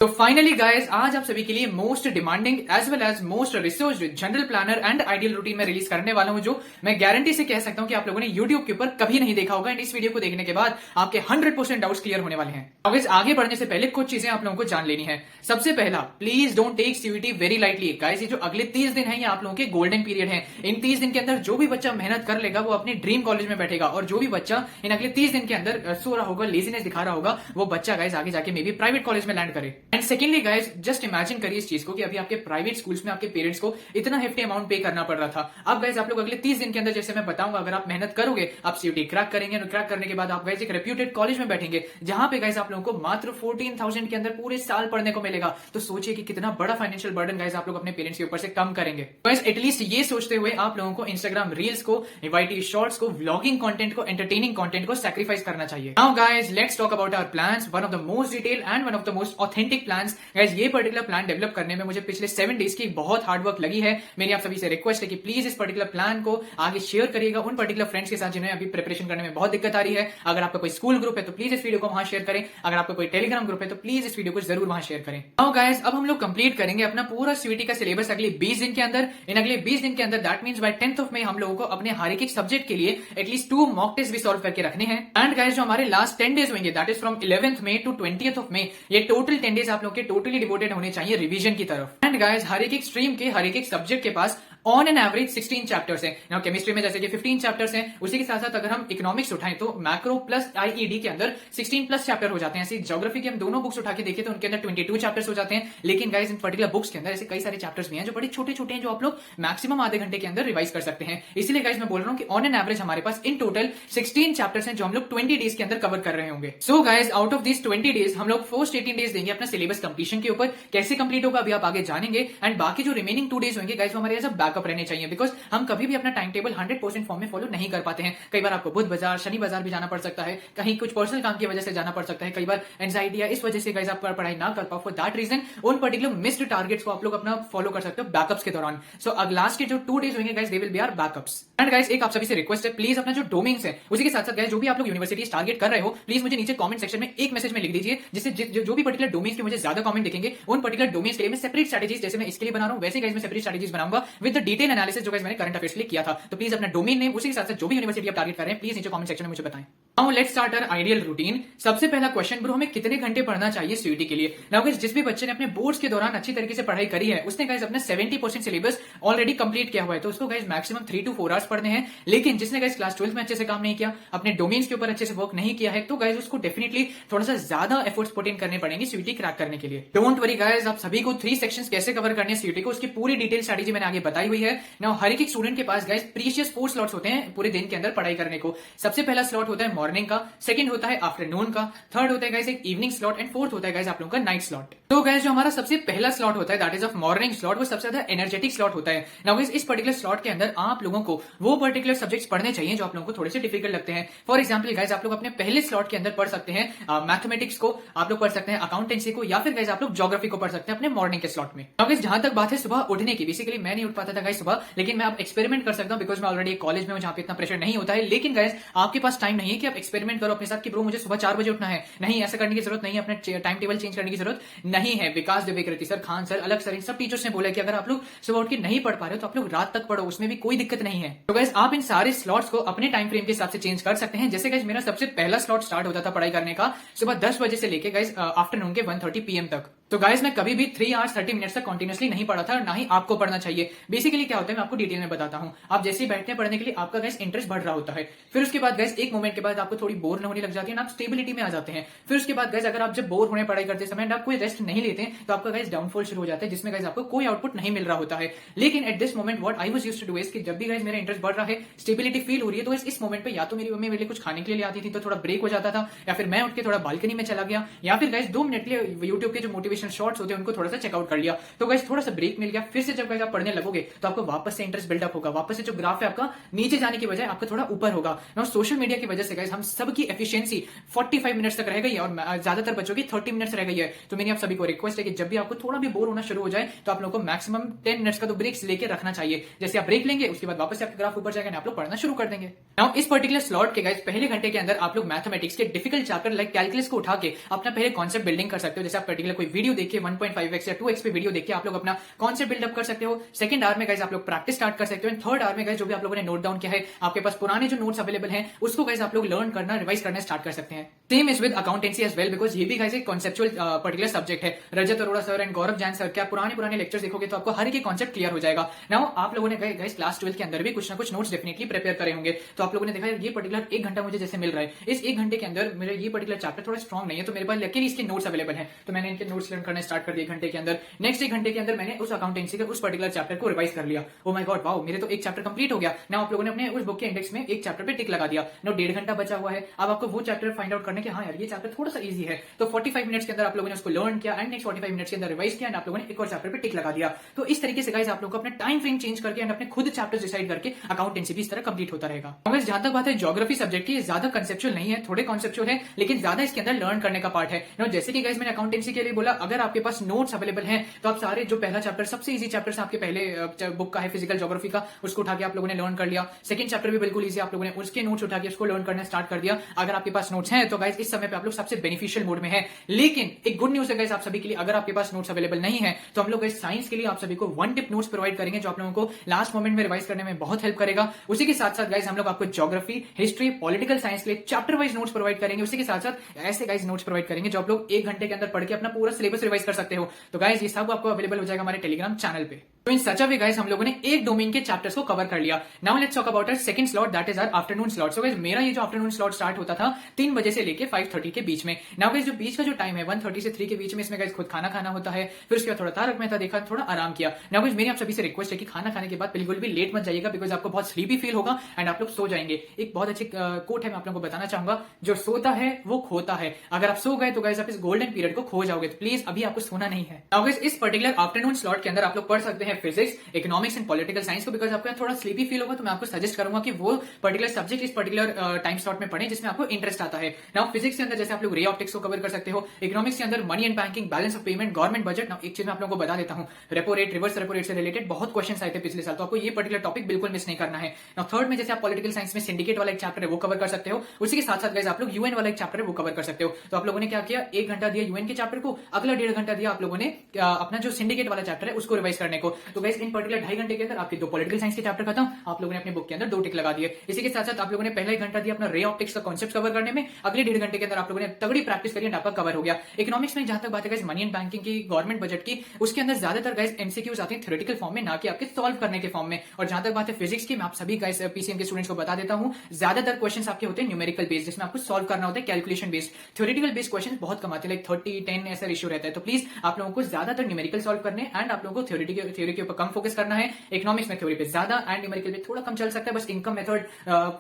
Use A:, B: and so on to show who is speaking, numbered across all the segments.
A: तो finally guys, आज आप सभी के लिए most demanding as well as most researched general planner and ideal routine में रिलीज करने वाला हूं, जो मैं गारंटी से कह सकता हूं कि आप लोगों ने यूट्यूब के ऊपर कभी नहीं देखा होगा। एंड इस वीडियो को देखने के बाद आपके 100% डाउट्स क्लियर होने वाले हैं। अब इस आगे बढ़ने से पहले कुछ चीजें आप लोगों को जान लेनी है। सबसे पहला, please don't take CUET very lightly guys. ये जो अगले 30 दिन है, ये आप लोगों के गोल्डन पीरियड है। इन 30 दिन के अंदर जो भी बच्चा मेहनत कर लेगा वो अपने ड्रीम कॉलेज में बैठेगा, और जो भी बच्चा इन अगले 30 दिन के अंदर सो रहा होगा, लेजीनेस दिखा रहा होगा, वो बच्चा गाइस आगे जाके मे बी प्राइवेट कॉलेज में लैंड करे। And secondly guys, just imagine करिए इस चीज को कि अभी आपके प्राइवेट स्कूल्स में आपके पेरेंट्स को इतना हेफ्टी अमाउंट पे करना पड़ रहा था। अब गाइस आप लोग अगले 30 दिन के अंदर, जैसे मैं बताऊंगा, अगर आप मेहनत करोगे, आप सीयूईटी क्रैक करेंगे, क्रैक करने के बाद आप गाइस एक रेप्यूटेड कॉलेज में बैठेंगे, जहां पे गाइस आप लोगों को मात्र 14,000 के अंदर पूरे साल पढ़ने को मिलेगा। तो सोचिए कि कितना बड़ा फाइनेंशियल बर्डन गाइस आप लोग अपने पेरेंट्स के ऊपर से कम करेंगे। गाइस एटलीस्ट ये सोचते हुए आप लोगों को इंस्टाग्राम रील्स को, वाईटी शॉर्ट्स को, व्लॉगिंग कंटेंट को, एंटरटेनिंग कंटेंट को सैक्रिफाइस करना चाहिए। Now guys let's talk about our plans, one of the most detail and one of the most authentic plans. Guys ये पर्टिकुलर प्लान डेवलप करने में मुझे पिछले 7 डेज की बहुत हार्ड वर्क लगी है। मेरी आप सभी से रिक्वेस्ट है कि प्लीज इस पर्टिकुलर प्लान को आगे शेयर करिएगा उन पर्टिकुलर फ्रेंड्स के साथ जिन्हें अभी प्रिपरेशन करने में बहुत दिक्कत आ रही है। अगर आपका कोई स्कूल ग्रुप है तो प्लीज इस वीडियो को वहां शेयर करें। अगर आपका कोई टेलीग्राम ग्रुप है तो प्लीज इस वीडियो को जरूर वहां शेयर करें। नाउ गाइस, अब हम लोग कंप्लीट करेंगे अपना पूरा सीयूईटी का सिलेबस अगले 20 दिन के अंदर। इन अगले 20 दिन के अंदर, that means by 10th of May, हम लोगों को अपने हर एक सब्जेक्ट के लिए एटलीस्ट 2 मॉक टेस्ट भी सॉल्व करके रखने हैं। एंड गाइस, जो हमारे लास्ट 10 डेज होंगे, that is from 11th May to 20th of May, ये टोटल 10 डेज आप लोग के टोटली डिवोटेड होने चाहिए रिवीजन की तरफ। एंड गाइस, हर एक स्ट्रीम के, हर एक सब्जेक्ट के pass on an average 16 chapters हैं। नाउ केमिस्ट्री में जैसे कि 15 चैप्टर्स हैं, उसी के साथ साथ अगर हम इकोनॉमिक्स उठाएं तो मैक्रो प्लस आईईडी के अंदर 16 प्लस चैप्टर हो जाते हैं। ऐसे ज्योग्राफी के हम दोनों बुक्स उठा के देखें तो उनके अंदर 22 चैप्टर्स हो जाते हैं। लेकिन गाइस, इन पर्टिकुलर बुक्स के अंदर ऐसे कई सारे चैप्टर्स भी हैं जो बड़े छोटे छोटे हैं, जो आप लोग मैक्सिमम आधे घंटे के अंदर रिवाइज कर सकते हैं। इसीलिए गाइस मैं बोल रहा हूं कि ऑन एन एवरेज हमारे पास इन टोटल 16 चैप्टर्स हैं, जो हम लोग 20 डेज के अंदर कवर कर रहे होंगे। So guys, out of this 20 days हम लोग फर्स्ट 18 डेज देंगे अपना सिलेबस कंप्लीशन के ऊपर। कैसे कंप्लीट होगा अभी आप आगे जानेंगे। एंड बाकी जो रिमेनिंग 2 डेज होंगे गाइस, वो हमारे एज अ बैकअप रहने चाहिए, बिकॉज हम कभी भी अपना टाइम टेबल 100% फॉर्म में फॉलो नहीं कर पाते हैं। कई बार आपको बुध बाजार, शनि बाजार भी जाना पड़ सकता है, कहीं कुछ पर्सनल काम की वजह से जाना पड़ सकता है, कई बार एंजाइटी या इस वजह से गाइस आप पढ़ाई ना कर पाओ। फॉर दैट रीजन उन पर्टिकुलर मिस्ड टारगेट्स को आप लोग अपना फॉलो कर सकते हो बैकअप्स के दौरान। सो अब लास्ट के जो 2 डेज होंगे guys, they will be our backups. And guys, एक आप सभी से रिक्वेस्ट है, प्लीज अपना जो डोमेन्स है, उसी के साथ साथ गाइस जो भी आप लोग यूनिवर्सिटी टारगेट कर रहे हो, प्लीज मुझे नीचे कमेंट सेक्शन में एक मैसेज में लिख दीजिए, जिससे जो भी पर्टिकुलर डोमेन्स के मुझे ज्यादा कमेंट दिखेंगे, उन पर्टिकुलर डोमेन्स के लिए मैं सेपरेट स्ट्रेटेजीज, जैसे मैं इसके लिए बना रहा हूं वैसे गाइस मैं सेपरेट स्ट्रेटेजीज बनाऊंगा विद द डिटेल एनालिसिस जो गाइस मैंने करंट अफेयर्स के लिए किया था। तो प्लीज अपना डोमेन नेम, उसी के साथ साथ जो भी यूनिवर्सिटी आप टारगेट कर रहे हैं, प्लीज नीचे कमेंट सेक्शन में मुझे बताएं। Now let's start our ideal routine. सबसे पहला क्वेश्चन, ब्रो हमें कितने घंटे पढ़ना चाहिए सीयूईटी के लिए। नाउ गाइस, जिस भी बच्चे ने अपने बोर्ड्स के दौरान अच्छी तरीके से पढ़ाई करी है, उसने गाइस अपना 70% सिलेबस ऑलरेडी कंप्लीट किया हुआ है, तो उसको गाइस मैक्सिमम 3 to 4 आवर्स पढ़ने हैं। लेकिन जिसने गाइस क्लास 12 में अच्छे से काम नहीं किया, अपने डोमेन्स के ऊपर अच्छे से वर्क नहीं किया है, तो गाइस उसको डेफिनेटली थोड़ा सा ज्यादा एफर्ट्स पुट इन करने पड़ेंगे सीयूईटी क्रैक करने के लिए। डोंट वरी गाइस, आप सभी को 3 सेक्शंस कैसे कवर करने हैं सीयूईटी को, उसकी पूरी डिटेल स्ट्रेटेजी मैंने आगे बताई हुई है। नाउ हर एक स्टूडेंट के पास गाइस प्रीशियस 4 स्लॉट्स होते हैं पूरे दिन के अंदर पढ़ाई करने को। सबसे पहला स्लॉट होता है मॉर्निंग का, सेकंड होता है आफ्टरनून का, थर्ड होता है गाइस एक इवनिंग स्लॉट, एंड फोर्थ होता है गाइस आप लोगों का नाइट स्लॉट। तो गाइस जो हमारा सबसे पहला स्लॉट होता है, that is of morning slot, वो सबसे ज्यादा एनर्जेटिक स्लॉट होता है। नाउ गाइस, इस पर्टिकुलर स्लॉट के अंदर आप लोगों को वो पर्टिकुलर सब्जेक्ट्स पढ़ने चाहिए जो आप लोगों को थोड़े से डिफिकल्ट लगते हैं। फॉर एग्जांपल गाइस, आप लोग अपने पहले स्लॉट के अंदर पढ़ सकते हैं मैथमेटिक्स को, आप लोग पढ़ सकते हैं अकाउंटेंसी को, या फिर गाइस आप लोग ज्योग्राफी को पढ़ सकते हैं अपने मॉर्निंग के स्लॉट में। नाउ गाइस, जहां तक बात है सुबह उठने की, बेसिकली मैं नहीं उठ पाता था गाइस सुबह, लेकिन मैं अब एक्सपेरिमेंट कर सकता हूं, बिकॉज मैं ऑलरेडी कॉलेज में हूं जहां पे इतना प्रेशर नहीं होता है। लेकिन गाइस, आपके पास टाइम नहीं है कि आप एक्सपेरिमेंट करो अपने साथ कि ब्रो मुझे सुबह 4 बजे उठना है। नहीं, ऐसा करने की जरूरत नहीं है, अपने टाइम टेबल चेंज करने की जरूरत नहीं है। विकास द्विवेदी सर, खान सर, अलग सर, इन सब टीचर्स ने बोला कि अगर आप लोग सुबह उठ के नहीं पढ़ पा रहे हो तो आप लोग रात तक पढ़ो, उसमें भी कोई दिक्कत नहीं है। तो गाइस, आप इन सारे स्लॉट्स को अपने टाइम फ्रेम के हिसाब से चेंज कर सकते हैं। जैसे गाइस, मेरा सबसे पहला स्लॉट स्टार्ट होता था पढ़ाई करने का सुबह 10 बजे से लेके गाइस आफ्टरनून के 1:30 PM तक। तो गाइस, मैं कभी भी 3 hours 30 minutes तक कंटिन्यूअसली नहीं पढ़ा था, ना ही आपको पढ़ना चाहिए। बेसिकली क्या होता है मैं आपको डिटेल में बताता हूं। आप जैसे ही बैठते हैं पढ़ने के लिए, आपका गाइस इंटरेस्ट बढ़ रहा होता है। फिर उसके बाद गाइस एक मोमेंट के बाद आपको थोड़ी बोर होने लग जाती है ना, आप स्टेबिलिटी में आ जाते हैं। फिर उसके बाद गाइस, अगर आप जब बोर होने पढ़ाई करते समय आप कोई रेस्ट नहीं लेते हैं, तो आपका गाइस डाउनफॉल शुरू हो जाता है, जिसमें गाइस आपको कोई आउटपुट नहीं मिल रहा होता है। लेकिन at this moment what I was used to do is कि जब भी गाइस मेरा इंटरेस्ट बढ़ रहा है, स्टेबिलिटी फील हो रही है, तो इस मोमेंट पे या तो मेरी मम्मी मेरे लिए कुछ खाने के लिए आती थी, तो थोड़ा ब्रेक हो जाता था, या फिर मैं उठ के थोड़ा बालकनी में चला गया, या फिर गाइस 2 मिनट के लिए यूट्यूब के जो मोटिवेशनल शॉर्ट्स होते हैं उनको थोड़ा सा चेकआउट कर लिया। तो गाइस थोड़ा सा ब्रेक मिल गया। फिर से जब गाइस आप पढ़ने लगोगे तो आपको वापस से इंटरेस्ट बिल्डअप होगा, वापस से जो ग्राफ है आपका नीचे जाने की बजाय आपका थोड़ा ऊपर होगा। नाउ सोशल मीडिया की वजह से गाइस हम सबकी एफिशिएंसी 45 मिनट्स तक रह गई है, और ज्यादातर बच्चों की 30 मिनट्स रह गई है। तो मेरी आप सभी को रिक्वेस्ट है कि जब भी आपको थोड़ा भी बोर होना शुरू हो जाए, तो आप लोगों को मैक्सिमम 10 मिनट्स का तो ब्रेक्स लेके रखना चाहिए। जैसे आप ब्रेक लेंगे, उसके बाद वापस से आपका ग्राफ ऊपर जाएगा, आप लोग पढ़ना शुरू कर देंगे। नाउ इस पर्टिकुलर स्लॉट के गाइस पहले घंटे के अंदर आप लोग मैथमेटिक्स के डिफिकल्ट चैप्टर लाइक कैलकुलस को उठा के अपना पहले कॉन्सेप्ट बिल्डिंग कर सकते हो। जैसे आप पर्टिकुलर कोई वीडियो वीडियो देख के 1.5x या 2x पे वीडियो देख के आप लोग अपना कॉन्सेप्ट बिल्डअप कर सकते हो। सेकंड आवर में गाइस आप लोग प्रैक्टिस स्टार्ट कर सकते हो। एंड थर्ड आवर में गाइस जो भी आप लोगों ने नोट डाउन किया है, आपके पास पुराने जो नोट्स अवेलेबल हैं उसको गाइस आप लोग लर्न करना, रिवाइज करना स्टार्ट कर सकते हैं। Same is with accountancy as well, because ये भी गाइस एक कॉन्सेप्चुअल पर्टिकुलर सब्जेक्ट है। Rajat Arora sir and Gaurav Jain sir क्या पुराने लेक्चर्स देखोगे तो आपको हर एक कॉन्सेप्ट क्लियर हो जाएगा। नाउ आप लोगों ने गाइस क्लास 12 के अंदर भी कुछ ना कुछ नोट्स डेफिनेटली प्रिपेयर करे होंगे, तो आप लोगों ने देखा ये पर्टिकुलर 1 घंटा मुझे जैसे मिल रहा है, इस 1 घंटे के अंदर मेरा ये पर्टिकुलर चैप्टर थोड़ा स्ट्रॉन्ग नहीं है, तो मेरे पास लकीली इसके नोट्स अवेलेबल है, तो मैंने इनके नोट्स लर्न करना स्टार्ट कर दिया 1 घंटे के अंदर। नेक्स्ट 1 घंटे के अंदर मैंने उस अकाउंटेंसी के उस पर्टिकुलर चैप्टर को रिवाइज कर लिया। ओ माय गॉड, वाओ, मेरे तो एक चैप्टर कंप्लीट हो गया। नाउ आप लोगों ने अपने उस बुक के इंडेक्स में एक चैप्टर पे टिक लगा दिया। नो 1.5 घंटा बचा हुआ है, अब आपको वो चैप्टर फाइंड आउट करने के, हाँ यार ये चैप्टर थोड़ा सा इजी है, तो 45 मिनट्स के अंदर आप लोगों ने उसको लर्न किया एंड नेक्स्ट 45 मिनट्स के अंदर रिवाइज किया एंड आप लोगों ने एक और चैप्टर पे टिक लगा दिया। तो इस तरीके से गाइस आप लोगों को अपना टाइम फ्रेम चेंज करके एंड अपने खुद चैप्टर्स डिसाइड करके अकाउंटेंसी भी इस तरह कंप्लीट होता रहेगा। अगर जहां तक बात है ज्योग्राफी सब्जेक्ट की, ज्यादा कंसेप्चुअल नहीं है, थोड़े कॉन्सेप्चुअल है, लेकिन ज्यादा इसके अंदर लर्न करने का पार्ट है। जैसे कि गाइस मैंने अकाउंटेंसी के लिए बोला, अगर आपके पास नोट्स अवेलेबल हैं तो आप सारे जो पहला चैप्टर सबसे इजी चैप्टर आपके पहले बुक का है फिजिकल ज्योग्राफी का, उसको उठा के आप लोगों ने लर्न कर लिया। सेकंड चैप्टर भी बिल्कुल इजी, आप लोगों ने उसके नोट्स उठा के उसको लर्न करना स्टार्ट कर दिया। अगर आपके पास नोट्स हैं तो गाइस इस समय पे आप लोग सबसे बेनिफिशियल मोड में है। लेकिन एक गुड न्यूज है गाइस आप सभी के लिए, अगर आपके पास नोट्स अवेलेबल नहीं है तो हम लोग गाइस साइंस के लिए आप सभी को 1 टिप नोट्स प्रोवाइड करेंगे, जो आप लोगों को लास्ट मोमेंट में रिवाइज करने में बहुत हेल्प करेगा। उसी के साथ साथ गाइस हम लोग आपको ज्योग्राफी, हिस्ट्री, पॉलिटिकल साइंस के लिए चैप्टर वाइज नोट्स प्रोवाइड करेंगे। उसी के साथ साथ ऐसे गाइस नोट्स प्रोवाइड करेंगे जो आप लोग 1 घंटे के अंदर पढ़ के अपना पूरा सिलेबस रिवाइज कर सकते हो। तो गाइस ये सब आपको अवेलेबल हो जाएगा हमारे टेलीग्राम चैनल पे। तो इन सच अ वे गाइस हम लोगों ने एक डोमेन के चैप्टर्स को कवर कर लिया। Now let's talk about our second slot, that is our afternoon slot. So guys मेरा ये जो आफ्टरनून स्लॉट स्टार्ट होता था 3 बजे से लेके 5:30 के बीच में। नाउ गाइस जो बीच का जो टाइम है 1:30 से 3 के बीच में, इसमें गाइस खुद खाना खाना होता है, फिर उसके बाद थोड़ा तारक मेहता देखा, थोड़ा आराम किया। नाउ गाइस मेरी आप सभी से रिक्वेस्ट है कि खाना खाने के बाद बिल्कुल भी लेट मत जाइएगा, बिकॉज आपको बहुत स्लीपी फील होगा एंड आप लोग सो जाएंगे। एक बहुत अच्छी कोट है, मैं आप लोगों को बताना चाहूंगा, जो सोता है वो खोता है। अगर आप सो गए तो गाइस आप इस गोल्डन पीरियड को खो जाओगे, तो प्लीज अभी आपको सोना नहीं है। नाउ गाइस इस पर्टिकुलर आफ्टरनून स्लॉट के अंदर आप लोग पढ़ सकते हैं physics, economics and political science को, बिकॉज आपको थोड़ा स्लीपी फील होगा, तो मैं आपको सजेस्ट करूंगा कि वो पर्टिकुलर सब्जेक्ट इस पर्टिकुलर टाइम स्लॉट में पढ़ें जिसमें आपको इंटरेस्ट आता है। नाउ फिजिक्स के अंदर जैसे आप लोग रे ऑप्टिक्स को कवर कर सकते हो, इकोनॉमिक्स के अंदर money and banking, balance of payment, government budget. एक चीज मैं आप लोगों को बता देता हूं, repo rate, reverse repo rate से रिलेटेड बहुत क्वेश्चन आए थे पिछले साल, तो आपको ये पर्टिकुलर टॉपिक बिल्कुल मिस नहीं करना है। नाउ थर्ड में जैसे आप पॉलिटिकल साइंस में सिंडिकेट वाला एक चैप्टर है वो कवर कर सकते हो। उसी के साथ साथ गाइस आप लोग यूएन वाला एक चैप्टर है वो कवर कर सकते हो। तो आप लोगों ने क्या किया, 1 घंटा दिया यूएन के चैप्टर को, अगला 1.5 घंटा दिया आप लोगों ने अपना जो सिंडिकेट वाला चैप्टर है उसको रिवाइज करने को। तो गाइस इन पर्टिकुलर 2.5 घंटे के अंदर आपके 2 पॉलिटिकल साइंस के चैप्टर खत्म, आप लोगों ने अपने बुक के अंदर 2 टिक लगा दिए। इसी के साथ साथ आप लोगों ने पहला 1 घंटा दिया अपना रे ऑप्टिक्स का कॉन्सेप्ट कवर करने में, अगले 1.5 घंटे के अंदर आप लोगों ने तगड़ी प्रैक्टिस करी एंड आपका कवर हो गया। इकोनॉमिक्स में जहां तक बात है गाइस मनी एंड बैंकिंग की, गवर्नमेंट बजट की, उसके अंदर ज्यादातर गाइस एमसीक्यूज आते हैं थ्योरेटिकल फॉर्म में, ना कि आपके सॉल्व करने के फॉर्म में। और जहां तक बात है फिजिक्स की, मैं आप सभी गाइस पीसीएम के स्टूडेंट्स को बता देता हूं, ज्यादातर क्वेश्चंस आपके होते हैं न्यूमेरिकल बेस्ड, जिसमें आपको सॉल्व करना होता है calculation based. Theoretical based question बहुत कम आते हैं, लाइक 30, 10 ऐसा रेशियो रहता है। तो प्लीज आप लोगों को ज्यादातर न्यूमेरिकल सॉल्व करने एंड आप लोगों को थ्योरी के ऊपर कम फोकस करना है। इकोनॉमिक्स में थ्योरी पे ज्यादा एंड न्यूमेरिकल पे थोड़ा कम चल सकता है, बस इनकम मेथड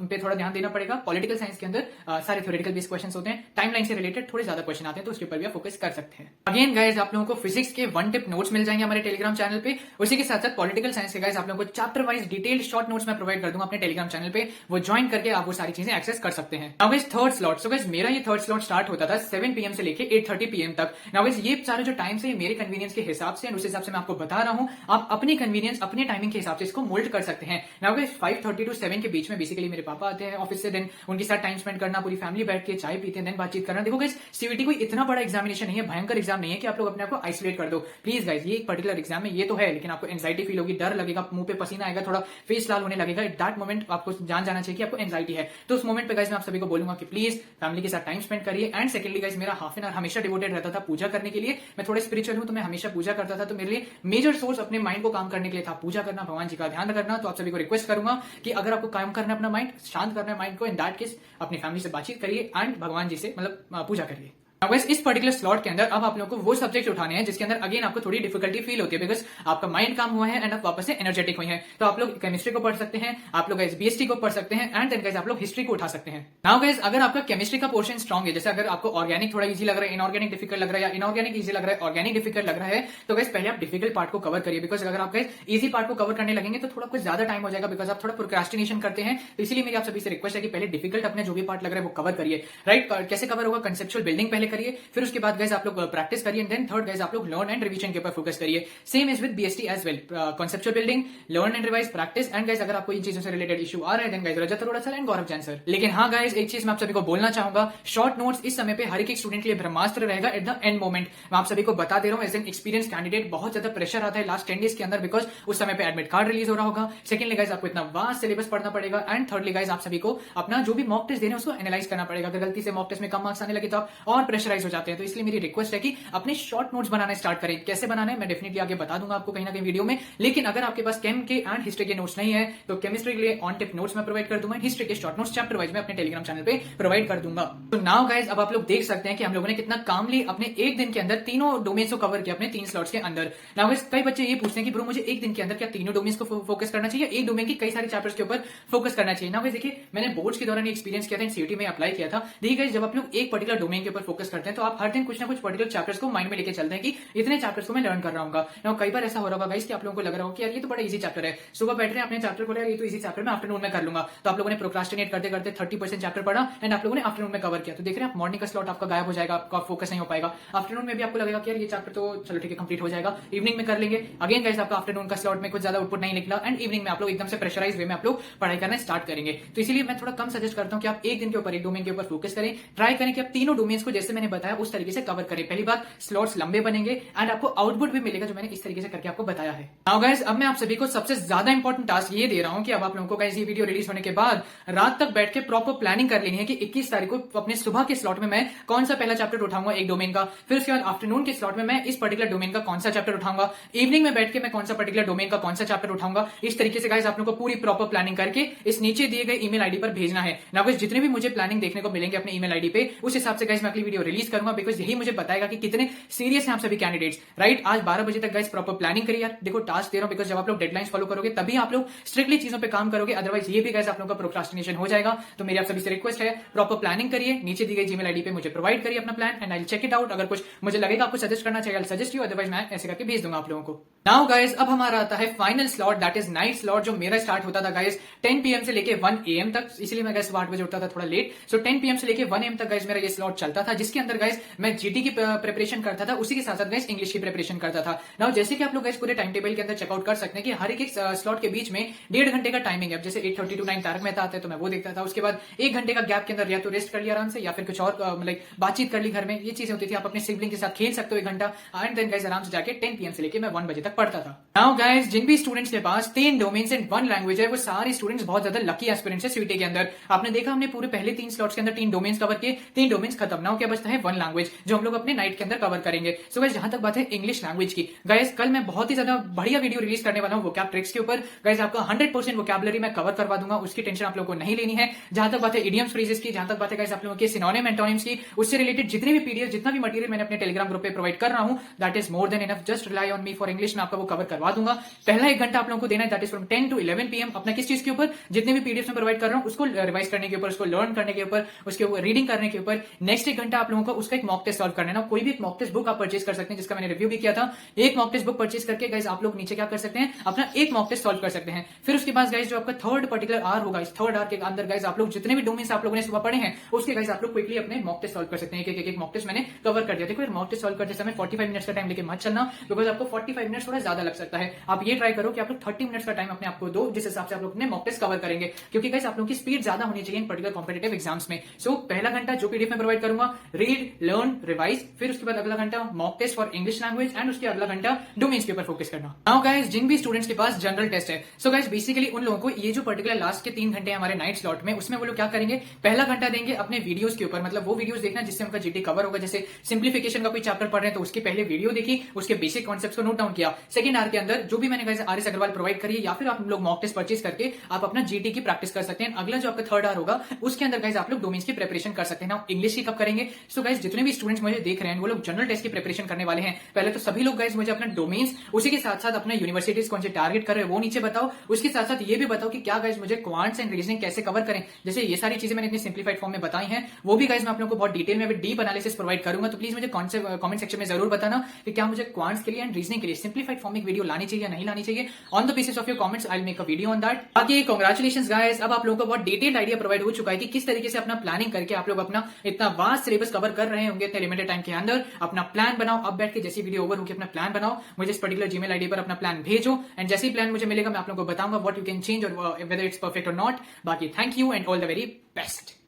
A: पे थोड़ा ध्यान देना पड़ेगा। पॉलिटिकल साइंस के अंदर सारे थ्योरेटिकल बेस्ड क्वेश्चंस होते हैं, टाइमलाइन से रिलेटेड थोड़े ज्यादा क्वेश्चन आते हैं, तो उसके ऊपर भी आप फोकस कर सकते हैं। अगेन गाइस आप लोगों को फिजिक्स के 1 टिप नोट्स मिल जाएंगे हमारे टेलीग्राम चैनल पे। उसी के साथ साथ पॉलिटिकल साइंस के गाइस आप लोगों को chapter wise detailed short notes मैं प्रोवाइड कर दूंगा अपने टेलीग्राम चैनल पे, वो ज्वाइन करके आप वो सारी चीजें एक्सेस कर सकते हैं। Now guys third slot, so guys मेरा ये थर्ड स्लॉट स्टार्ट होता था 7 PM से लेके 8:30 PM तक। नाउ गाइस ये सारे जो टाइम है मेरे कन्वीनियंस के हिसाब से, उस हिसाब से मैं आपको बता रहा हूं, आप अपनी कन्वीनियंस अपने टाइमिंग के हिसाब से इसको मोल्ड कर सकते हैं। नाउ गाइस 5:30 to 7 के बीच में बेसिकली मेरे पापा आते हैं ऑफिस से, देन उनके साथ टाइम स्पेंड करना, पूरी फैमिली बैठ के चाय पीते हैं, देन बातचीत करना। देखो गाइस सीवीटी कोई इतना बड़ा एग्जामिनेशन नहीं है, भयंकर एग्जाम नहीं है कि आप लोग अपने आप को आइसोलेट कर दो। प्लीज गाइस ये एक पर्टिकुलर एग्जाम है, ये तो है, लेकिन आपको एंजाइटी फील होगी, डर लगेगा, मुंह पे पसीना आएगा, थोड़ा फेस लाल होने लगेगा। एट दैट मोमेंट आपको जान जाना चाहिए कि आपको एंजाइटी है। तो उस मोमेंट पे गाइस मैं आप सभी को बोलूंगा कि प्लीज फैमिली के साथ टाइम स्पेंड करिए। एंड सेकंडली गाइस मेरा हाफ एन आवर हमेशा डिवोटेड रहता था पूजा करने के लिए। मैं थोड़ा स्पिरिचुअल हूं, तो मैं हमेशा पूजा करता था, तो मेरे लिए मेजर सोर्स अपने माइंड को काम करने के लिए था पूजा करना, भगवान जी का ध्यान करना। तो आप सभी को रिक्वेस्ट करूंगा कि अगर आपको काम करना है अपना माइंड शांत करना है माइंड को, इन दैट केस अपनी फैमिली से बातचीत करिए एंड भगवान जी से मतलब पूजा करिए। अब इस पर्टिकुलर स्लॉट के अंदर अब आप लोगों को वो सब्जेक्ट उठाने हैं जिसके अंदर अगेन आपको थोड़ी डिफिकल्टी फील होती है, बिकॉज आपका माइंड काम हुआ है एंड आप वापस से एनर्जेटिक हुए हैं। तो आप लोग केमिस्ट्री को पढ़ सकते हैं, आप लोग बीएसटी को पढ़ सकते हैं एंड देन गाइस आप लोग हिस्ट्री को उठा सकते हैं। नाउ गाइस अगर आपका केमिस्ट्री का पोर्शन स्ट्रॉन्ग है, जैसे अगर आपको ऑर्गेनिक थोड़ा इजी लग रहा है, इनऑर्गेनिक डिफिकल्ट लग रहा है, या इनऑर्गेनिक इजी लग रहा है, ऑर्गेनिक डिफिकल्ट लग रहा है, तो गाइस पहले आप डिफिकल्ट पार्ट को कवर करिए। बिकॉज अगर आप गाइस इजी पार्ट को कवर करने लगेंगे तो थोड़ा कुछ ज्यादा टाइम हो जाएगा, बिकॉज आप थोड़ा प्रोक्रेस्टिनेशन करते हैं। तो इसीलिए मेरी आप सभी से रिक्वेस्ट है कि पहले डिफिकल्ट अपने जो भी पार्ट लग रहा है वो कवर करिए। राइट कैसे कवर होगा, कंसेप्चुअल बिल्डिंग पहले करिए, फिर उसके बाद गाइस आप लोग प्रैक्टिस करिए, देन थर्ड गाइस आप लोग लर्न एंड रिवीजन के ऊपर फोकस करिए। Same is with BST as well, conceptual building, learn and revise, practice, and guys अगर आपको इन चीजों से रिलेटेड इशू आ रहा है then guys Rajat Arora sir and Gaurav Jain sir. लेकिन हाँ गाइस एक चीज मैं आप सभी को बोलना चाहूंगा, शॉर्ट नोट्स इस समय पे हर एक स्टूडेंट के लिए ब्रह्मास्त्र रहेगा एट द एंड मोमेंट। मैं आप सभी को बता दे रहा हूं, एज एन एक्सपीरियंस कैंडिडेट बहुत ज्यादा प्रेशर आता है लास्ट 10 डेज के अंदर, बिकॉज उस समय पे एडमिट कार्ड रिलीज हो रहा होगा। सेकंडली गाइस आपको इतना वास्ट सिलेबस पढ़ना पड़ेगा, एंड थर्डली गाइस आप सभी को अपना जो भी मॉक टेस्ट देने उसको एनालाइज करना पड़ेगा। अगर गलती से मॉक टेस्ट में कम मार्क्स आने लगे तो आप और प्रेशराइज हो जाते हैं। तो इसलिए मेरी रिक्वेस्ट है कि अपने शॉर्ट नोट्स बनाना स्टार्ट करें। कैसे बनाना है मैं डेफिनेटली आगे बता दूंगा आपको कहीं ना कहीं वीडियो में। लेकिन अगर आपके पास केम के एंड हिस्ट्री के नोट्स नहीं है तो केमिस्ट्री के लिए ऑन टिप नोट्स मैं प्रोवाइड कर दूंगा, हिस्ट्री के शॉर्ट नोट्स चैप्टर वाइज में अपने टेलीग्राम चैनल पे प्रोवाइड कर दूंगा। तो नाउ गाइस अब आप लोग देख सकते हैं कि हम लोगों ने कितना कामली अपने एक दिन के अंदर तीनों डोमेन्स को कवर किया अपने 3 स्लॉट्स के अंदर। नाउ गाइस कई बच्चे ये पूछते हैं कि ब्रो मुझे एक दिन के अंदर क्या तीनों डोमेन्स को फोकस करना चाहिए, एक डोमेन की कई सारे चैप्टर्स के ऊपर फोकस करना चाहिए। नाउ गाइस देखिए मैंने बोर्ड्स के दौरान एक्सपीरियंस किया था, सीयूटी में अप्लाई किया था। देखिए गाइस जब आप लोग एक पर्टिकुलर डोमेन के ऊपर फोकस करते हैं तो आप हर दिन कुछ ना कुछ पर्टिकुलर चैप्टर्स को माइंड में लेके चलते हैं कि इतने चैप्टर्स को मैं लर्न कर रहा हूँ। नाउ कई बार ऐसा हो रहा होगा गाइस कि आप लोगों को लग रहा होगा कि यार ये तो बड़ा इजी चैप्टर है, सुबह बैठ रहे हैं अपने चैप्टर को, यार ये तो इजी चैप्टर मैं आफ्टरनून में कर लूंगा। तो आप लोगों ने प्रोक्रास्टिनेट करते करते 30% चैप्टर पढ़ा एंड आप लोगों ने आफ्टरनून में कवर किया। तो देख रहे हैं आप मॉर्निंग का स्लॉट आपका गायब हो जाएगा, आपका फोकस नहीं हो पाएगा। आफ्टरनून में भी आपको लगेगा कि यार ये चैप्टर तो चलो ठीक है कंप्लीट हो जाएगा, इवनिंग में कर लेंगे। अगेन गाइस आपका आफ्टरनून का स्लॉट में कुछ ज्यादा आउटपुट नहीं निकला एंड इवनिंग में आप लोग एकदम से प्रेशराइज वे में आप लोग पढ़ाई करना स्टार्ट करेंगे। तो इसीलिए मैं थोड़ा कम सजेस्ट करता हूं कि आप एक दिन के ऊपर एक डोमेन के ऊपर फोकस करें, ट्राई करें कि आप तीनों डोमेन्स को जैसे मैंने बताया उस तरीके से कवर करें। पहली बात स्लॉट्स लंबे बनेंगे एंड आपको आउटपुट भी मिलेगा जो मैंने इस तरीके से करके आपको बताया है। नाउ गाइस अब मैं आप सभी को सबसे ज्यादा इंपॉर्टेंट टास्क ये दे रहा हूं कि अब आप लोगों को गाइस ये वीडियो रिलीज होने के बाद रात तक बैठ के प्रॉपर प्लानिंग कर लेनी है कि 21 तारीख को अपने सुबह के स्लॉट में मैं कौन सा पहला चैप्टर उठाऊंगा एक डोमेन का, फिर उसके बाद आफ्टरनून के स्लॉट में मैं इस पर्टिकुलर डोमेन का कौन सा चैप्टर उठाऊंगा, इवनिंग में बैठ के मैं कौन सा पर्टिकुलर डोमेन का कौन सा चैप्टर उठाऊंगा। इस तरीके से गाइस आप लोगों को पूरी प्रॉपर प्लानिंग करके इस नीचे दिए गए ईमेल आईडी पर भेजना है। ना गाइस जितने भी मुझे प्लानिंग देखने को मिलेंगे अपने ईमेल आईडी पे उस हिसाब से गाइस मैं अगली वीडियो रिलीज करूंगा, बिकॉज यही मुझे बताएगा कि कितने सीरियस हैं आप सभी कैंडिडेट्स। राइट आज 12 बजे तक गाइस प्रॉपर प्लानिंग करिए यार। देखो टास्क दे रहा हूं बिकॉज जब आप लोग डेडलाइंस फॉलो करोगे तभी आप लोग स्ट्रिक्टली चीजों पे काम करोगे, अदरवाइज ये भी गाइस आप लोगों का प्रोक्रास्टिनेशन हो जाएगा। तो मेरी आप सभी से रिक्वेस्ट है प्रॉपर प्लानिंग करिए, नीचे दी गई जीमेल आईडी पे मुझे प्रोवाइड करिए अपना plan and I will check it out. अगर कुछ मुझे लगेगा आपको सजेस्ट करना चाहिए सजेस्ट यू, अदरवाइज मैं ऐसे करके भेज दूंगा आप लोगों को। नाउ गाइस अब हमारा आता है final slot that is night slot, जो मेरा स्टार्ट होता था गाइस 10 PM से लेके 1 AM तक, इसलिए मैं गाइस सुबह 8 बजे उठता था थोड़ा लेट। सो 10 PM से लेके 1 AM तक गाइस मेरा ये स्लॉट चलता था, जिसके अंदर गाइस मैं जीटी की प्रिपरेशन करता था, उसी के साथ साथ गाइस इंग्लिश की प्रिपरेशन करता था। नाउ जैसे कि आप लोग गाइस पूरे टाइम टेबल के अंदर चेकआउट कर सकते हैं कि हर एक स्लॉट के बीच में 1.5 घंटे का टाइमिंग है। जैसे 8:30 to 9 तारक मेहता आते हैं तो मैं वो देखता था, उसके बाद 1 घंटे का गैप के अंदर या तो रेस्ट कर लिया आराम से या फिर कुछ और मतलब बातचीत कर ली घर में, ये चीजें होती थी। आप अपने सिबलिंग के साथ खेल सकते हो 1 घंटा एंड देन गाइस आराम से जाके 10 PM से लेके मैं 1 बजे तक पढ़ता था। नाउ गाइस जिन भी स्टूडेंट्स के पास 3 डोमेन्स एंड 1 लैंग्वेज है वो सारे स्टूडेंट्स बहुत ज्यादा लकी एस्पिरेंट्स है सीयूटी के अंदर। आपने देखा हमने पूरे पहले 3 स्लॉट्स के अंदर 3 डोमेन्स कवर किए, 3 डोमेन्स खत्म। नाउ क्या बचता है 1 लैंग्वेज जो हम लोग अपने नाइट के अंदर कवर करेंगे। सो गाइस जहां तक बात है इंग्लिश लैंग्वेज की, गाइस कल मैं बहुत ही ज्यादा बढ़िया वीडियो रिलीज करने वाला हूं वोकैब ट्रिक्स के ऊपर। गाइस आपका 100% वोकैबुलरी मैं कवर करवा दूंगा, उसकी टेंशन आप लोगों को नहीं लेनी है। जहां तक बात है इडियम्स फ्रेजेस की, जहां तक बात है गाइस आप लोगों के सिनोनिम एंटोनिम्स की, उससे रिलेटेड जितने भी पीडीएफ जितना भी मटेरियल मैंने अपने टेलीग्राम ग्रुप पे प्रोवाइड कर रहा हूं that is more than enough, just rely on me for English. मैं आपका वो कवर करवा दूंगा। पहला 1 घंटा आप लोगों को देना है that is from 10 to 11 PM अपना किस चीज के ऊपर, जितने भी पीडीएफ में प्रोवाइड कर रहा हूं उसको रिवाइज करने के ऊपर, उसको लर्न करने के ऊपर, उसके ऊपर रीडिंग करने के ऊपर। नेक्स्ट 1 घंटा आप लोगों को उसका एक मॉक टेस्ट सॉल्व करना है। कोई भी एक मॉक टेस्ट बुक आप परचेज कर सकते हैं जिसका मैंने रिव्यू भी किया था। एक मॉक टेस्ट बुक परचेज करके गाइस आप लोग नीचे क्या कर सकते हैं अपना एक मॉक टेस्ट सॉल्व कर सकते हैं। फिर उसके बाद गाइस जो आपका थर्ड पर्टिकुलर आवर होगा, इस थर्ड आवर के अंदर गाइस आप लोग जितने भी डोमेन्स आप लोगों ने सुबह पढ़े हैं उसके गाइस आप लोग क्विकली अपने मॉक टेस्ट सॉल्व कर सकते हैं। एक मॉक टेस्ट मैंने कवर कर दिया। देखो मॉक टेस्ट सॉल्व करते समय 45 मिनट्स का टाइम लेके मत चलना, बिकॉज आपको 45 मिनट्स थोड़ा ज्यादा लग सकता है। आप ये ट्राई करो कि आप लोग 30 मिनट्स का टाइम अपने आपको दो, जिस हिसाब से आप लोग अपने मॉक टेस्ट कवर करेंगे, क्योंकि गाइस आप लोगों की स्पीड ज्यादा होनी चाहिए इन पर्टिकुलर कॉम्पिटिटिव एग्जाम्स में। सो पहला घंटा जो पीडीएफ में प्रोवाइड करूंगा रीड लर्न रिवाइज, फिर उसके बाद अगला घंटा mock test for English language and उसके अगला घंटा डोमेन्स के ऊपर फोकस करना। नाउ गाइस जिन भी स्टूडेंट्स के पास जनरल टेस्ट है, सो गाइस बेसिकली उन लोगों को ये जो पर्टिकुलर लास्ट के 3 घंटे हमारे नाइट स्लॉट में, उसमें वो लोग क्या करेंगे, पहला घंटा देंगे अपने वीडियोस के ऊपर, मतलब वो वीडियोस देखना जिससे उनका जीटी कवर होगा। जैसे सिंप्लीफिकेशन का कोई चैप्टर पढ़ रहे हैं तो उसकी पहले वीडियो देखी, उसके बेसिक कॉन्सेप्ट्स को नोट डाउन किया। सेकंड आवर के अंदर जो भी मैंने गाइस आरएस अग्रवाल प्रोवाइड करी है या फिर आप लोग मॉक टेस्ट परचेज करके आप अपना जीटी की प्रैक्टिस कर सकते हैं। अगला जो आपका थर्ड आवर होगा उसके अंदर गाइस आप लोग डोमेन्स की प्रिपरेशन कर सकते हैं। ना इंग्लिश की कब करेंगे, सो गाइस जितने भी स्टूडेंट्स मुझे देख रहे हैं वो लोग जनरल टेस्ट की प्रिपरेशन करने वाले हैं। पहले तो सभी लोग गाइस मुझे अपना डोमेन्स, उसी के साथ साथ अपना यूनिवर्सिटीज कौन से टारगेट कर रहे हैं वो नीचे बताओ। उसके साथ साथ ये भी बताओ कि क्या गाइस मुझे क्वांट्स एंड रीजनिंग कैसे कवर करें। जैसे ये सारी चीजें मैंने इतनी सिंप्लीफाइड फॉर्म में बताई हैं, वो भी गाइस मैं आप लोगों को बहुत डिटेल में डीप एनालिसिस प्रोवाइड करूंगा। तो प्लीज मुझे कमेंट सेक्शन में जरूर बताना कि क्या मुझे क्वांट्स के लिए एंड रीजनिंग के लिए सिंप्लीफाइड सिंप्लीफाइड फॉर्म में वीडियो लानी चाहिए या नहीं लानी चाहिए। On the basis of your comments I will make a video on that. बाकी कांग्रेचुलेशंस गाइस, अब आप लोगों को बहुत डिटेल्ड आइडिया प्रोवाइड हो चुका है कि किस तरीके से अपना प्लानिंग करके आप लोग अपना इतना वास्ट सिलेबस कवर कर रहे होंगे इतने लिमिटेड टाइम के अंदर। अपना प्लान बनाओ, अब बैठ के जैसी वीडियो ओवर होगी अपना प्लान बनाओ, मुझे इस पर्टिकुलर जीमेल आईडी पर अपना प्लान भेजो एंड जैसे ही प्लान मुझे मिलेगा मैं आप लोगों को बताऊंगा व्हाट यू कैन चेंज और वेदर इट्स परफेक्ट और नॉट। बाकी thank you and all the very best.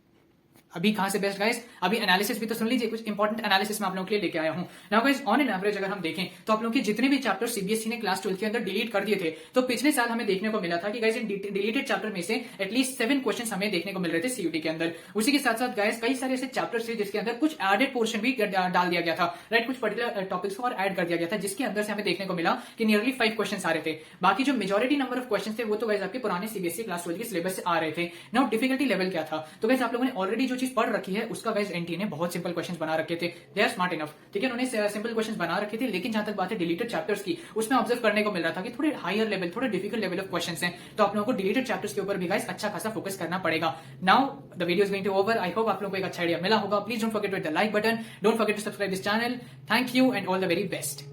A: अभी कहां से बेस्ट गाइस, अभी एनालिसिस भी तो सुन लीजिए, कुछ इंपॉर्टेंट एनालिसिस मैं आप लोगों के लिए लेके आया हूं। Now guys on an average अगर हम देखें तो आप लोगों के जितने भी चैप्टर सीबीएसई ने क्लास 12 के अंदर डिलीट कर दिए थे, तो पिछले साल हमें देखने को मिला था कि गाइस इन डिलीटेड चैप्टर में से एटलीस्ट 7 क्वेश्चन हमें देखने को मिल रहे थे सीयूटी के अंदर। उसी के साथ साथ गाइस कई सारे ऐसे चैप्टर्स थे जिसके अंदर कुछ एडेड पोर्शन भी डाल दिया गया था, राइट, कुछ पर्टिकुलर टॉपिक्स को और ऐड कर दिया गया था, जिसके अंदर से हमें देखने को मिला कि नियरली 5 क्वेश्चन आ रहे थे। बाकी जो मेजॉरिटी नंबर ऑफ क्वेश्चन थे वो तो गाइस आपके पुराने सीबीएसई क्लास 12 के सिलेबस से आ रहे थे। नाउ डिफिकल्टी लेवल क्या था, तो गाइस आप लोगों ने ऑलरेडी जो चीज पढ़ रखी है उसका गाइस एनटीए ने बहुत सिंपल क्वेश्चंस बना रखे थे, दे आर स्मार्ट इनफ, ठीक है, उन्होंने सिंपल क्वेश्चंस बना रखे थे। लेकिन जहां तक बात है डिलीटेड चैप्टर्स की, उसमें ऑब्जर्व करने को मिल रहा था कि थोड़े हायर लेवल, थोड़े डिफिकल्ट लेवल ऑफ क्वेश्चंस हैं, तो आप लोगों को डिलीटेड चैप्टर्स के ऊपर भी गाइस अच्छा खासा फोकस करना पड़ेगा। Now the video is going to over, I hope आप लोगों को एक अच्छा आइडिया मिला होगा। Please don't forget to hit the like button, don't forget to subscribe this channel. Thank you and all the very best.